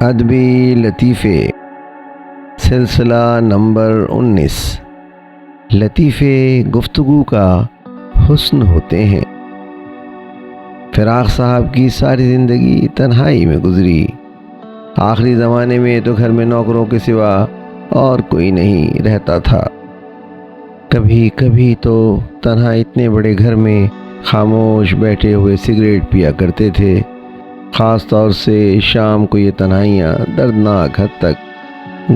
ادبی لطیفے سلسلہ نمبر 19۔ لطیفے گفتگو کا حسن ہوتے ہیں۔ فراق صاحب کی ساری زندگی تنہائی میں گزری۔ آخری زمانے میں تو گھر میں نوکروں کے سوا اور کوئی نہیں رہتا تھا۔ کبھی کبھی تو تنہا اتنے بڑے گھر میں خاموش بیٹھے ہوئے سگریٹ پیا کرتے تھے۔ خاص طور سے شام کو یہ تنہائیاں دردناک حد تک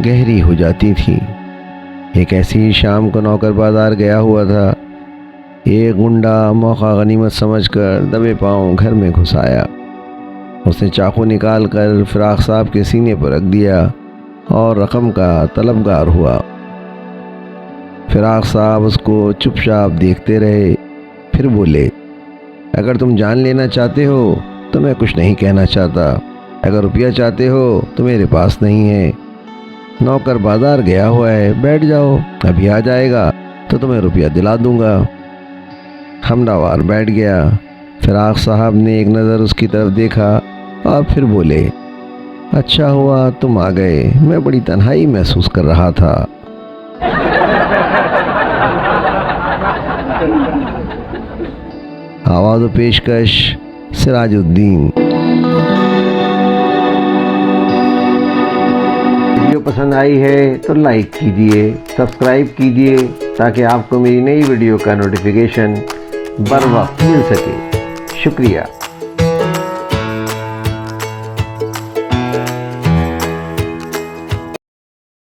گہری ہو جاتی تھیں۔ ایک ایسی شام کو نوکر بازار گیا ہوا تھا۔ ایک گنڈا موقع غنیمت سمجھ کر دبے پاؤں گھر میں گھس آیا۔ اس نے چاقو نکال کر فراق صاحب کے سینے پر رکھ دیا اور رقم کا طلبگار ہوا۔ فراق صاحب اس کو چپ چاپ دیکھتے رہے، پھر بولے، اگر تم جان لینا چاہتے ہو تو میں کچھ نہیں کہنا چاہتا، اگر روپیہ چاہتے ہو تو میرے پاس نہیں ہے۔ نوکر بازار گیا ہوا ہے، بیٹھ جاؤ، ابھی آ جائے گا تو تمہیں روپیہ دلا دوں گا۔ حملہ وار بیٹھ گیا۔ فراق صاحب نے ایک نظر اس کی طرف دیکھا اور پھر بولے، اچھا ہوا تم آ گئے، میں بڑی تنہائی محسوس کر رہا تھا۔ آواز و پیشکش سراج الدین۔ ویڈیو پسند آئی ہے تو لائک کیجئے، سبسکرائب کیجئے تاکہ آپ کو میری نئی ویڈیو کا نوٹیفیکیشن بر وقت مل سکے۔ شکریہ۔